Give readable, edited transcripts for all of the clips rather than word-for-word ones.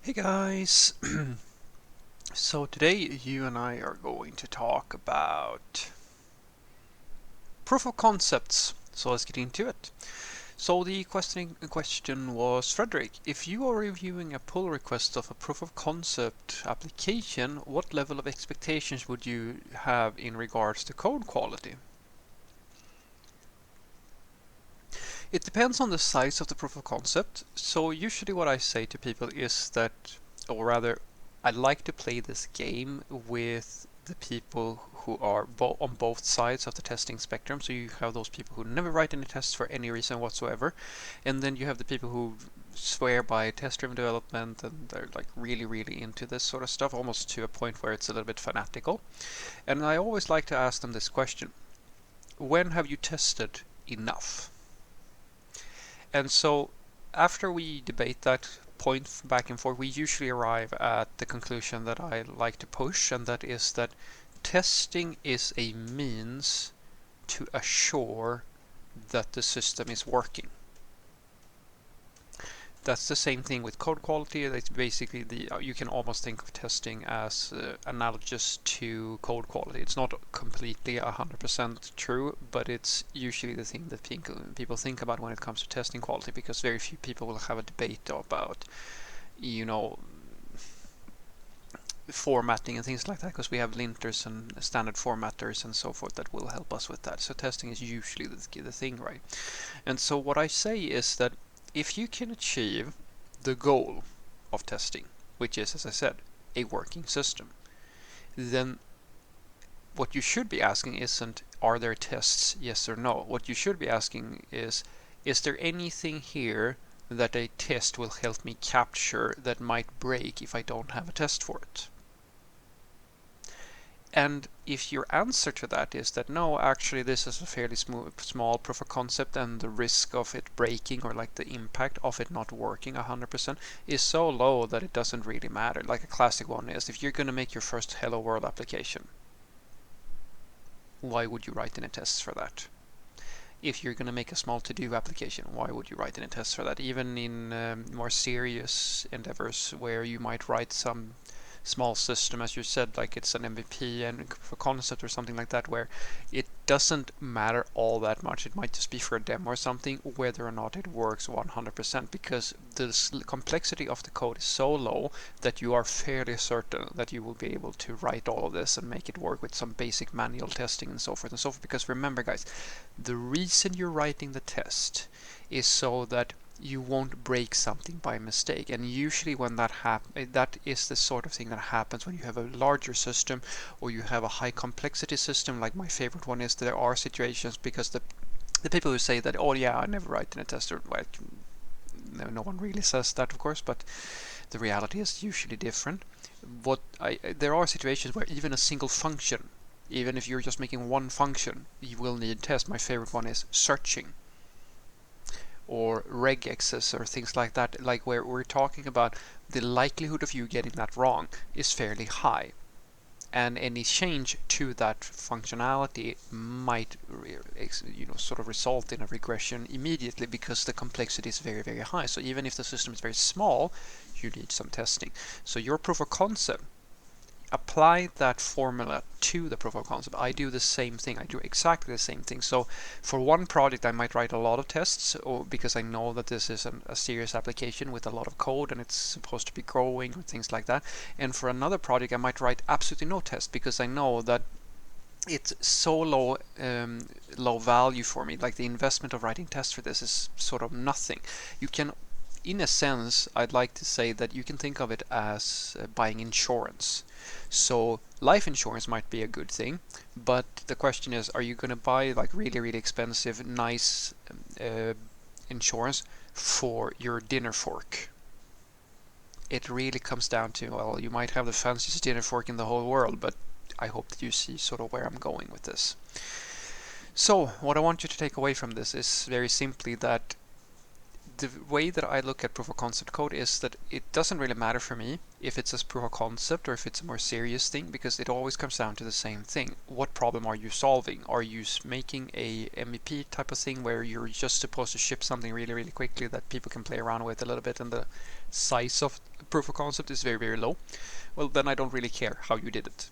Hey guys! So today you and I are going to talk about proof of concepts. So let's get into it. So the question was, Frederick, if you are reviewing a pull request of a proof of concept application, what level of expectations would you have in regards to code quality? It depends on the size of the proof of concept. So usually what I say to people is that, or rather, I like to play this game with the people who are on both sides of the testing spectrum. So you have those people who never write any tests for any reason whatsoever, and then you have the people who swear by test-driven development and they're like really into this sort of stuff, almost to a point where it's a little bit fanatical. And I always like to ask them this question: when have you tested enough? And so after we debate that point back and forth, we usually arrive at the conclusion that I like to push, and that is that testing is a means to assure that the system is working. That's the same thing with code quality. It's basically you can almost think of testing as analogous to code quality. It's not completely 100% true, but it's usually the thing that people think about when it comes to testing quality, because very few people will have a debate about, you know, formatting and things like that, because we have linters and standard formatters and so forth that will help us with that. So testing is usually the thing, right? And so what I say is that if you can achieve the goal of testing, which is, as I said, a working system, then what you should be asking isn't, are there tests, yes or no? What you should be asking is there anything here that a test will help me capture that might break if I don't have a test for it? And if your answer to that is that no, actually this is a fairly small proof of concept and the risk of it breaking, or like the impact of it not working 100%, is so low that it doesn't really matter. Like a classic one is, if you're going to make your first Hello World application, why would you write any tests for that? If you're going to make a small to-do application, why would you write any tests for that? Even in more serious endeavors where you might write some small system, as you said, like it's an MVP and for concept or something like that, where it doesn't matter all that much. It might just be for a demo or something, whether or not it works 100%, because the complexity of the code is so low that you are fairly certain that you will be able to write all of this and make it work with some basic manual testing and so forth and so forth. Because remember, guys, the reason you're writing the test is so that you won't break something by mistake. And usually when that is the sort of thing that happens when you have a larger system or you have a high complexity system. Like my favorite one is, there are situations, because the people who say that, oh yeah, I never write in a tester, well, no one really says that, of course, but the reality is usually different. There are situations where even a single function, even if you're just making one function, you will need test. My favorite one is searching or regexes or things like that, like where we're talking about the likelihood of you getting that wrong is fairly high, and any change to that functionality might sort of result in a regression immediately, because the complexity is very high. So even if the system is very small, you need some testing. So your proof of concept, apply that formula to the proof of concept. I do the same thing. I do exactly the same thing. So for one project, I might write a lot of tests, or because I know that this is a serious application with a lot of code and it's supposed to be growing or things like that. And for another project, I might write absolutely no tests, because I know that it's so low value for me. Like the investment of writing tests for this is sort of nothing. You can, in a sense, I'd like to say that you can think of it as buying insurance. So life insurance might be a good thing, but the question is, are you going to buy like really expensive, nice insurance for your dinner fork? It really comes down to, well, you might have the fanciest dinner fork in the whole world, but I hope that you see sort of where I'm going with this. So what I want you to take away from this is very simply that the way that I look at proof of concept code is that it doesn't really matter for me if it's a proof of concept or if it's a more serious thing, because it always comes down to the same thing. What problem are you solving? Are you making a MVP type of thing where you're just supposed to ship something really quickly that people can play around with a little bit, and the size of proof of concept is very, very low, well, then I don't really care how you did it.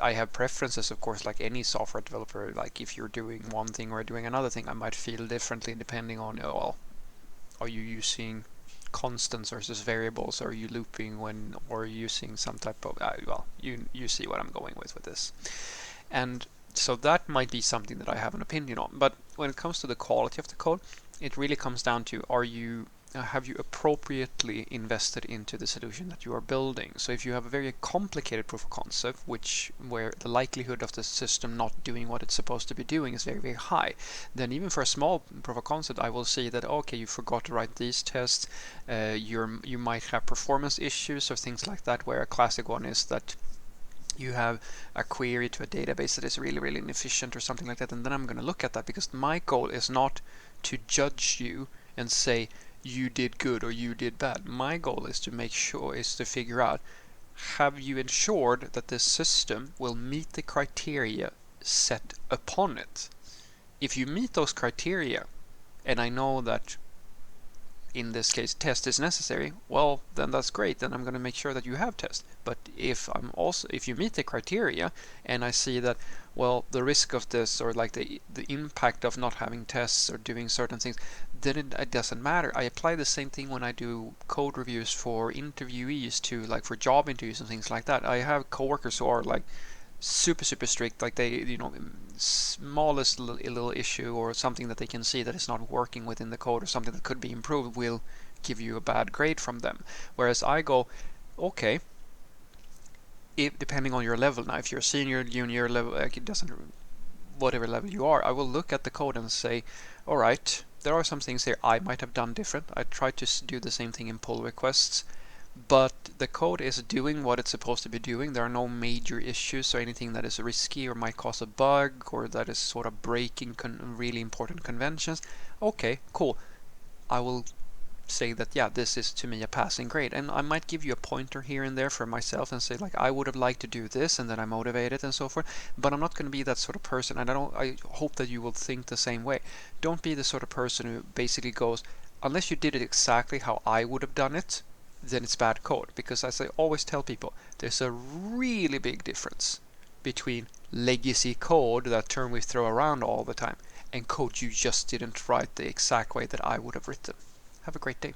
I have preferences, of course, like any software developer. Like if you're doing one thing or doing another thing, I might feel differently depending on, well, are you using constants versus variables? Are you looping when, or using some type of, well, you see what I'm going with this. And so that might be something that I have an opinion on. But when it comes to the quality of the code, it really comes down to, have you appropriately invested into the solution that you are building? So if you have a very complicated proof of concept, where the likelihood of the system not doing what it's supposed to be doing is very, very high, then even for a small proof of concept, I will see that, okay, you forgot to write these tests, you might have performance issues or things like that, where a classic one is that you have a query to a database that is really, really inefficient or something like that, and then I'm going to look at that, because my goal is not to judge you and say you did good or you did bad. My goal is to figure out, have you ensured that this system will meet the criteria set upon it? If you meet those criteria, and I know that in this case test is necessary, well, then that's great. Then I'm going to make sure that you have test. But if you meet the criteria and I see that, well, the risk of this, or like the impact of not having tests or doing certain things, then it doesn't matter. I apply the same thing when I do code reviews for interviewees, to like for job interviews and things like that. I have coworkers who are like super, super strict, like they, smallest little issue or something that they can see that is not working within the code or something that could be improved will give you a bad grade from them. Whereas I go, okay, depending on your level, now if you're senior, junior level, like it doesn't, whatever level you are, I will look at the code and say, all right, there are some things here I might have done different. I try to do the same thing in pull requests, but the code is doing what it's supposed to be doing. There are no major issues or anything that is risky or might cause a bug or that is sort of breaking really important conventions. Okay, cool. I will say that, yeah, this is to me a passing grade, and I might give you a pointer here and there for myself and say, like, I would have liked to do this, and then I'm motivated and so forth. But I'm not going to be that sort of person, and I hope that you will think the same way. Don't be the sort of person who basically goes, unless you did it exactly how I would have done it, then it's bad code. Because as I always tell people, there's a really big difference between legacy code, that term we throw around all the time, and code you just didn't write the exact way that I would have written. Have a great day.